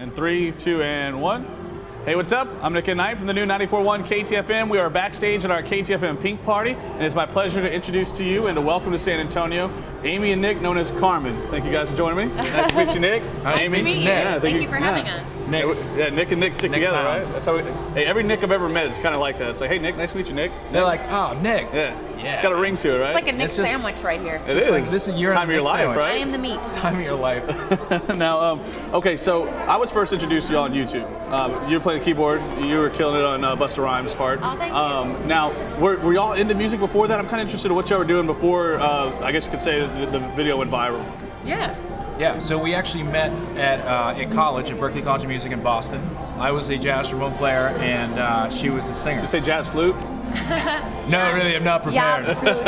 In 3, 2, and 1. Hey, what's up? I'm Nick and Knight from the new 94.1 KTFM. We are backstage at our KTFM Pink Party, and it's my pleasure to introduce to you and to welcome to San Antonio, Amy and Nick, known as Karmen. Thank you guys for joining me. Nice to meet you, Nick. Nice Amy. to meet you. Yeah, thank you for having us. Yeah, Nick and Nick stick together, right? That's how we, hey, every Nick I've ever met is kind of like that. It's like, hey, Nick, nice to meet you, Nick. They're like, oh, Nick. Yeah. It's got a ring to it, right? It's like a Nick sandwich right here. It is. Like, this is your time of your life, sandwich. right? I am the meat. Time of your life. Now, okay, so I was first introduced to you on YouTube. You were playing the keyboard. You were killing it on Busta Rhymes' part. Oh, thank you. Now, were y'all into music before that? I'm kind of interested in what y'all were doing before, I guess you could say, the video went viral. Yeah. Yeah, so we actually met at college, at Berklee College of Music in Boston. I was a jazz trombone player, and she was a singer. You say jazz flute? No, really, I'm not prepared. Jazz flute.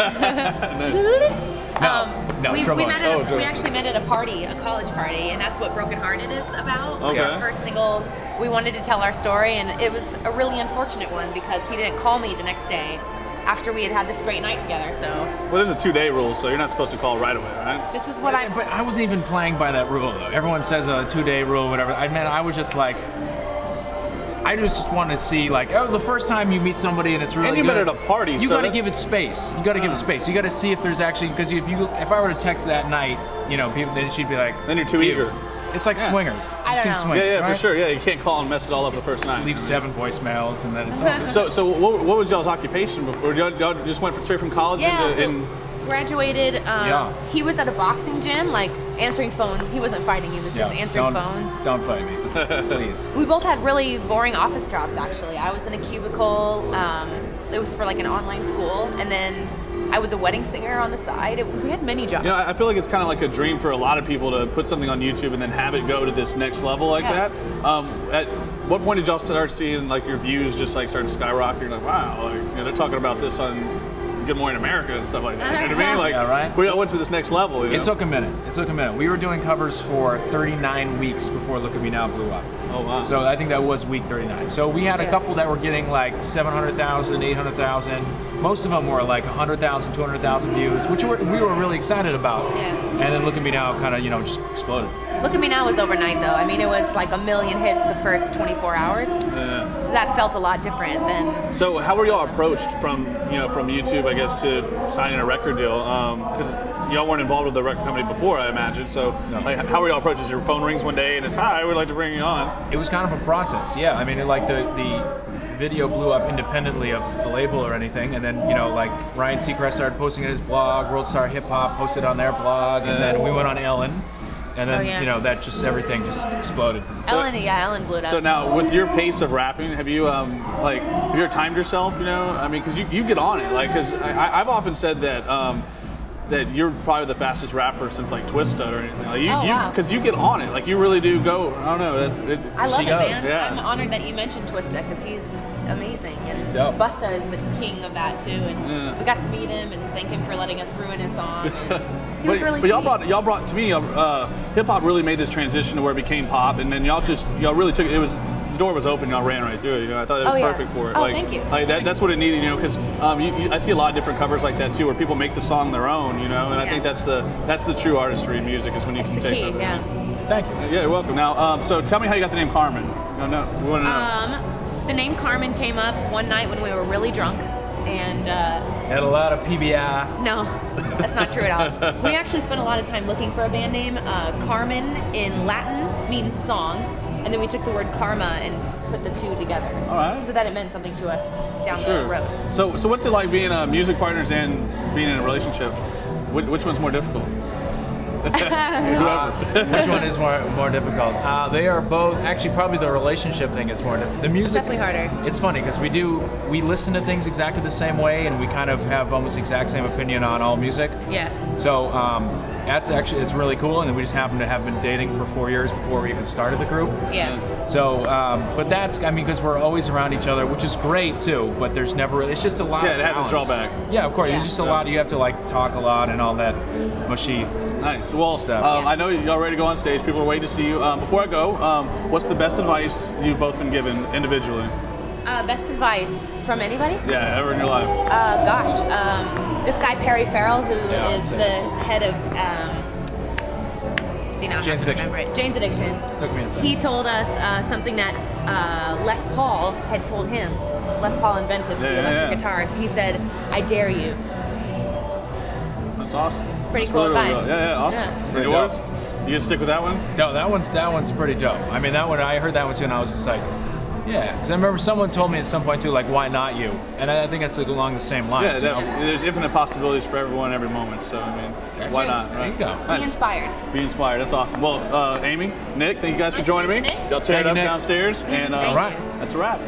No, we trombone. we actually met at a party, a college party, and that's what Broken Hearted is about. Okay. Our first single, we wanted to tell our story, and it was a really unfortunate one because he didn't call me the next day after we had had this great night together, so. Well, there's a 2-day rule, so you're not supposed to call right away, right? This is what But I wasn't even playing by that rule, though. Everyone says a 2-day rule, whatever. I was just like, I just want to see, like, oh, the first time you meet somebody and it's really good. And you met at a party, you so got to give it space. You got to give it space. You got to see if there's actually, because if I were to text that night, you know, people, then she'd be like, then you're too eager. It's like swingers. I don't know. Swingers, yeah, right? for sure. Yeah, you can't call and mess it all up the first night. Leave 7 voicemails and then it's over. So what was y'all's occupation before? Y'all just went straight from college into graduated. He was at a boxing gym, like answering phone. He wasn't fighting. He was just answering phones. Don't fight me, please. We both had really boring office jobs. Actually, I was in a cubicle. It was for like an online school, and then I was a wedding singer on the side. We had many jobs. You know, I feel like it's kind of like a dream for a lot of people to put something on YouTube and then have it go to this next level like that. At what point did y'all start seeing like your views just like start to skyrocket? You're like, wow, like, you know, they're talking about this on Good Morning America and stuff like that. You know what I mean? Like, yeah, right? We all went to this next level. You know? It took a minute. We were doing covers for 39 weeks before Look at Me Now blew up. Oh, wow. So I think that was week 39. So we had a couple that were getting like 700,000, 800,000. Most of them were like 100,000, 200,000 views, which we were really excited about. Yeah. And then Look at Me Now kind of, you know, just exploded. Look at Me Now was overnight though. I mean, it was like 1 million hits the first 24 hours. Yeah. So that felt a lot different than. So how were y'all approached from YouTube, I guess, to signing a record deal? Because y'all weren't involved with the record company before, I imagine. So like, how were y'all approached? Is your phone rings one day and it's, hi, we'd like to bring you on? It was kind of a process, yeah. I mean, the video blew up independently of the label or anything, and then, you know, like Ryan Seacrest started posting at his blog, World Star Hip Hop posted on their blog, and then we went on Ellen, and then, you know, that just, everything just exploded. Ellen blew it up. So now, with your pace of rapping, have you have you ever timed yourself, you know? I mean, because you get on it, like, because I've often said that that you're probably the fastest rapper since like Twista or anything. Like because you get on it, like you really do go. I don't know. I love it, man. Yeah. I'm honored that you mentioned Twista because he's amazing. And he's dope. Busta is the king of that too, and we got to meet him and thank him for letting us ruin his song. And he was really sweet. But y'all brought to me hip hop really made this transition to where it became pop, and then y'all really took it. It was. The door was open, y'all ran right through it. You know, I thought it was perfect for it. Oh, like, thank you. Like that's what it needed, you know, because I see a lot of different covers like that too, where people make the song their own, you know, and I think that's the true artistry in music is when you can take something. Yeah. Thank you. Yeah, you're welcome. Now, so tell me how you got the name Karmen. We want to know. The name Karmen came up one night when we were really drunk, and had a lot of PBI. No, that's not true at all. We actually spent a lot of time looking for a band name. Karmen in Latin means song. And then we took the word karma and put the two together. All right. So that it meant something to us down the road. So what's it like being music partners and being in a relationship? Which one's more difficult? Which one is more difficult? They are both, actually probably the relationship thing is more difficult. The music, it's definitely harder. It's funny because we listen to things exactly the same way and we kind of have almost exact same opinion on all music. Yeah. So it's really cool, and we just happen to have been dating for 4 years before we even started the group. Yeah. So, but that's, I mean, because we're always around each other, which is great too, but there's never, it's just a lot of it has its drawback. Yeah, of course, it's just a lot, you have to like talk a lot and all that mushy Nice. Well, stuff. I know y'all ready to go on stage. People are waiting to see you. Before I go, what's the best advice you've both been given individually? Best advice from anybody? Yeah, ever in your life. This guy Perry Farrell, who is the head of see now. Jane's Addiction. Remember it. Jane's Addiction. Took me a second. He told us something that Les Paul had told him. Les Paul invented the electric guitar. So he said, "I dare you." That's awesome. It's pretty That's cool really, advice. really, yeah, awesome. Yeah. It's pretty yours? dope. You gonna stick with that one? No, that one's pretty dope. I mean, that one, I heard that one too, and I was just like, yeah. Because I remember someone told me at some point too, like, why not you? And I think that's like along the same lines. Yeah, there's infinite possibilities for everyone every moment. So, I mean, why true. not? There you Right? go. Be inspired. Be inspired. That's awesome. Well, Amy, Nick, thank you guys for Nice joining to me. meet you, Nick. Y'all tear it Thank you, up Nick. downstairs. And Thank All right. you. that's a wrap.